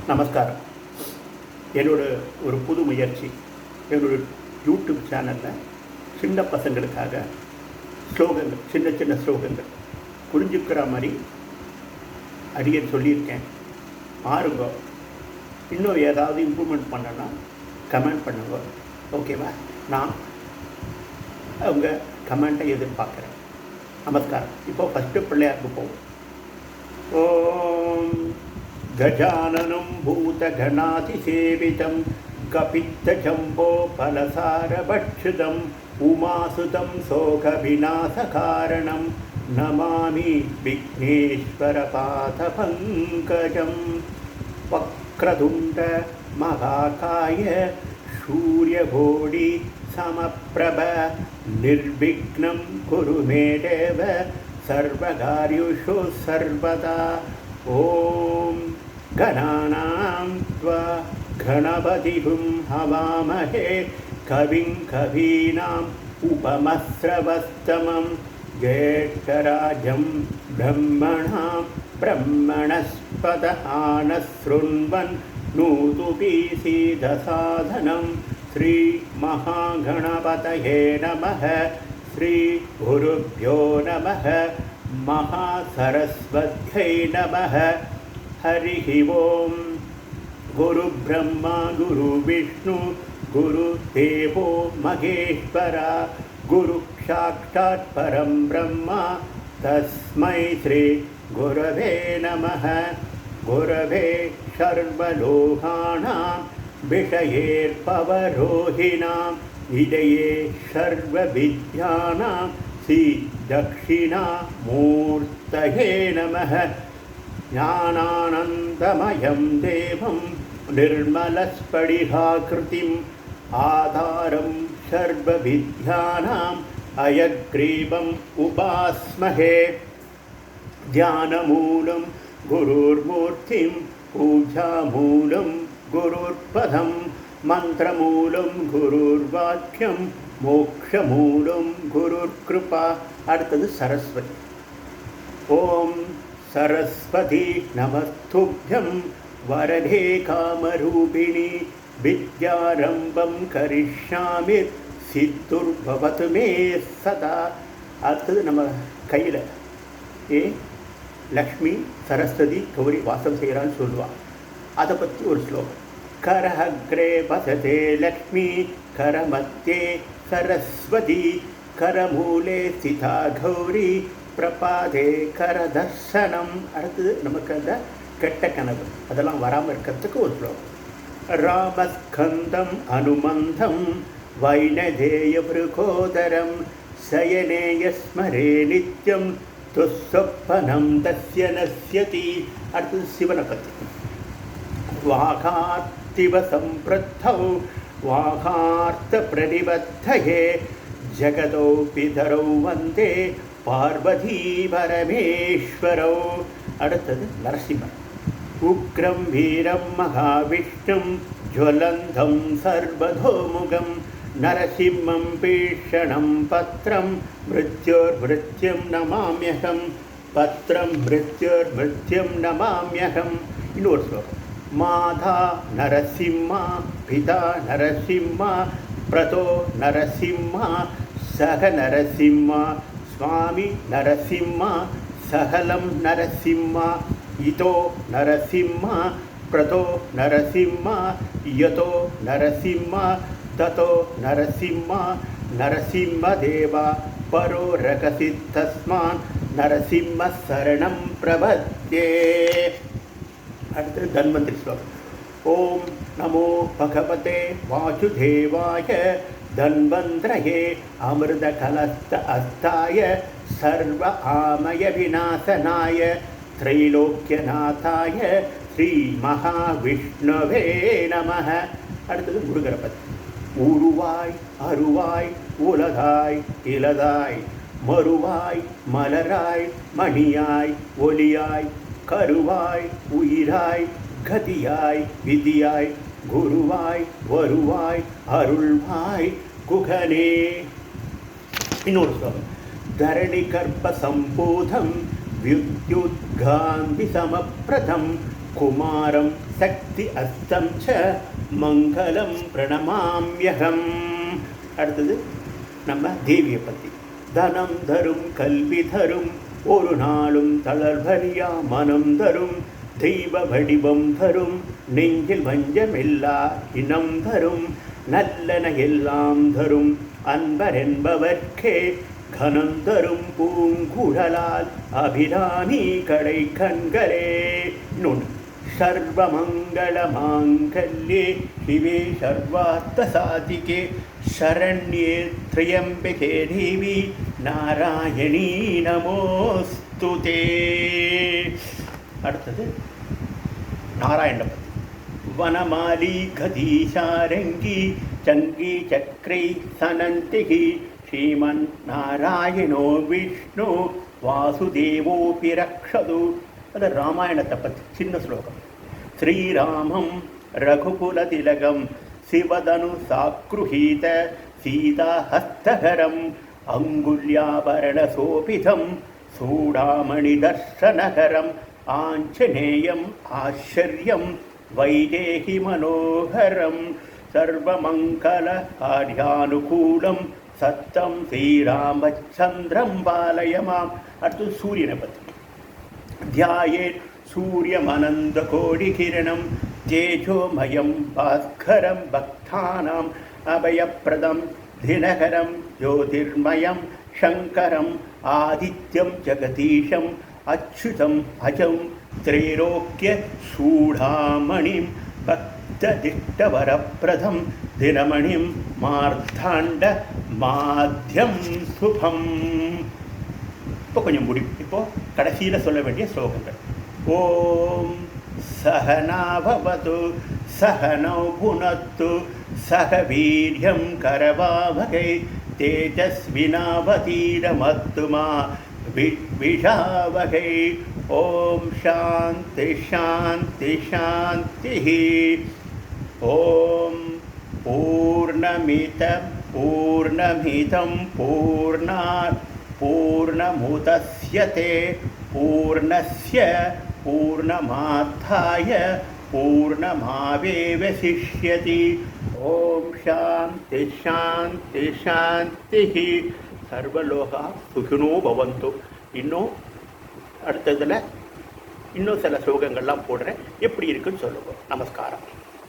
நமஸ்காரம். என்னோட ஒரு புது முயற்சி. என்னோட யூடியூப் சேனலில் சின்ன பசங்களுக்காக ஸ்லோகங்கள், சின்ன சின்ன ஸ்லோகங்கள் புரிஞ்சுக்கிற மாதிரி அடிக்கடி சொல்லியிருக்கேன். பாருங்க. இன்னும் ஏதாவது இம்ப்ரூவ்மெண்ட் பண்ணனா கமெண்ட் பண்ணுங்க. ஓகேவா? நான் அவங்க கமெண்ட்டை எதிர்பார்க்குறேன். நமஸ்காரம். இப்போ ஃபஸ்ட்டு பிள்ளையாருக்கு போவோம். ஓம் गजाननं भूतगणातिसेवितं कपित्थजम्बोफलसारभक्षितम् उमासुतं शोकविनाशकारणं नमामि विघ्नेश्वरपादपङ्कजं वक्रतुण्डमहाकाय सूर्यकोटि समप्रभ निर्विघ्नं कुरु मे देव सर्वकार्येषु सर्वदा. ओम गणानां त्वा गणपतिं हवामहे कविं कवीनाम् उपमस्रवस्तमं ज्येष्ठराजं ब्रह्मणां ब्रह्मणस्पत आनशृण्वन् नूतुपीसीदसाधनं श्री महागणपतये नमः. श्री गुरुभ्यो नमः. महासरस्वत्यै नमः. हरिः ओम. गुरुब्रह्मा गुरुविष्णु गुरुदेवो महेश्वरा गुरुसाक्षात् परं ब्रह्म तस्मै श्री गुरवे नमः. गुरवे सर्वलोकानां विषयेर्पवरोहिणां विजये सर्वविद्यानां श्री दक्षिणामूर्तये नमः. ज्ञानानन्दमयं देवं निर्मलस्फटिकाकृतिम् आधारं सर्वविद्यानाम् हयग्रीवम् उपास्महे. ध्यानमूलं गुरुर्मूर्तिं पूजामूलं गुरुर्पदं मन्त्रमूलं गुरुर्वाक्यं मोक्षमूलं गुरुर्कृपा. அடுத்தது சரஸ்வதி. ஓம் சரஸ்வதி நமஸ்துभ्यं वरदे कामरूपिणी विद्यारम्भं करिष्यामि सिद्धुर्भवतु मे सदा. அடுத்தது நம்ம கையில் லக்ஷ்மி சரஸ்வதி கௌரி வாசம் செய்கிறான்னு சொல்லுவாள். அதை பற்றி ஒரு ஸ்லோகம். करहग्रे वसते लक्ष्मी करमध्ये सरस्वती करमूले स्थिता गौरी प्रपादे करदर्शனம். அடுத்தது நமக்கு அந்த கெட்ட கனவு அதெல்லாம் வராமல் இருக்கிறதுக்கு ஒரு ஸ்லோகம். ராமஸ்கந்தம் அனுமந்தம் வைனதேயபிருகோதரம் சயனேய ஸ்மரே நித்யம் துஸ்வப்பனம் தஸ்ய நஸ்யதி. அடுத்தது சிவனை பற்றி. வாகார்த்திவ சம்பிரத்தௌ வாகார்த்த பிரதிபத்தயே ஜகதோ பிதரௌ வந்தே பார்வதி பரமேஸ்வரௌ. அடுத்தது நரசிம்மன். உக்ரம் வீரம் மகாவிஷ்ணும் ஜ்வலந்தம் சர்வதோமுகம் நரசிம்மம் பீஷணம் பத்ரம் மிருத்யோர்மிருத்யும் நமாம்யகம். பத்ரம் மிருத்யோர்மிருத்யும் நமாம்யகம். இன்னொரு ஸ்லோகம். மாதா நரசிம்மா பிதா நரசிம்மா பிரதோ நரசிம்மா சக நரசிம்மா சுவாமி நரசிம்மா சகலம் நரசிம்மா இதோ நரசிம்மா பிரதோ நரசிம்மா யதோ நரசிம்மா ததோ நரசிம்மா நரசிம்மதேவா பரோ ரகசி தஸ்மான் நரசிம்ம சரணம் பிரபத்யே. அடுத்தது தன்வந்திரி ஸ்லோகம். ஓம் நமோ பகவதே வாசுதேவாய தன்வந்திரயே அமிர்தகலஸ்த அஸ்தாய சர்வ ஆமய விநாசனாய திரைலோக்கியநாதாய ஸ்ரீ மகாவிஷ்ணவே நமः. அடுத்தது முருகரை பற்றி. உருவாய் அருவாய் உலகாய் இலதாய் மறுவாய் மலராய் மணியாய் ஒளியாய் கருவாய் உயிராய் கதியாய் விதியாய் குருவாய் வருவாய் அருள்வாய் குகனே. இன்னொரு ஸ்லோகம். தரணி கர்ப்ப சம்பூதம் வித்யுத்காந்தி சமப்பிரதம் குமாரம் சக்தி அஸ்தம் ச மங்களம் பிரணமாம்யகம். அடுத்தது நம்ம தேவியை பற்றி. தனம் தரும் கல்வி தரும் ஒரு நாளும் தளர்வறியா மனம் தரும் தெய்வ வடிவம் தரும் நெஞ்சில் வஞ்சமில்லா இனம் தரும் நல்லன எல்லாம் தரும் அன்பர் என்பவர்க்கே கனம் தரும் பூங்குழலால் அபிராமி கடை கண்களே. இன்னொன்று, சர்வமங்கள மாங்கல்யே சிவே சர்வார்த்த சாதிகே சரண்யே த்ரியம்பிகே தேவி நாராயணீ நமோஸ்துதே. அடுத்தது நாராயண பத்தி. வனமாலி கதீசாரங்கி சங்கி சக்ரை சனந்திகி ஸ்ரீமன் நாராயணோ விஷ்ணு வாசுதேவோபி ரக்ஷது. அது ராமாயணத்தை பற்றி சின்ன ஸ்லோகம். ஸ்ரீராமம் ரகுகுலதிலகம் சிவதனு சாக்ருஹீத சீதாஹஸ்தகரம் அங்குல்யாபரண சோபிதம் சூடாமணி தர்ஷனகரம் ஆஞ்சநேயம் ஆச்சரியம் வைதேகி மனோகரம் சர்வமங்கல காரியானுகூலம் சத்தம் ஸ்ரீராமச்சந்திரம் பாலயமாம். அடுத்து சூரியனை பற்றி. தியாயேத் சூரியமனந்த கோடிகிரணம் தேஜோமயம் பாஸ்கரம் பக்தானாம் அபயப்பிரதம் தினகரம் ஜோதிர்மயம் சங்கரம் ஆதித்யம் ஜெகதீஷம் அச்சுதம் அஜம் திரைலோக்கிய சூடாமணிம் பக்ததிஷ்டவரப்பிரதம் தினமணிம் மார்த்தாண்ட மாத்யம் சுபம். இப்போ கொஞ்சம் முடியும். இப்போது கடைசியில் சொல்ல வேண்டிய ஸ்லோகங்கள். ஓம் சகனாபவது சகனௌ புனத்து சக வீர்யம் கரவாவகை தேஜஸ்வினாவதீரமத்துமா விஷாவகை. ஓம் சாந்தி சாந்தி சாந்தி. ஓம் பூர்ணமிதம் பூர்ணமிதம் பூர்ணாத் பூர்ணமுதஸ்யதே பூர்ணஸ்ய பூர்ணமாதாய பூர்ணமாவேவசிஷ்யதி. ஓம் சாந்தி சாந்தி சாந்தி. சர்வலோகா சுகினோ பவந்து. இன்னும் அடுத்ததில் இன்னும் சில ஸ்லோகங்கள்லாம் போடுறேன், எப்படி இருக்குன்னு சொல்லுவோம். நமஸ்காரம்.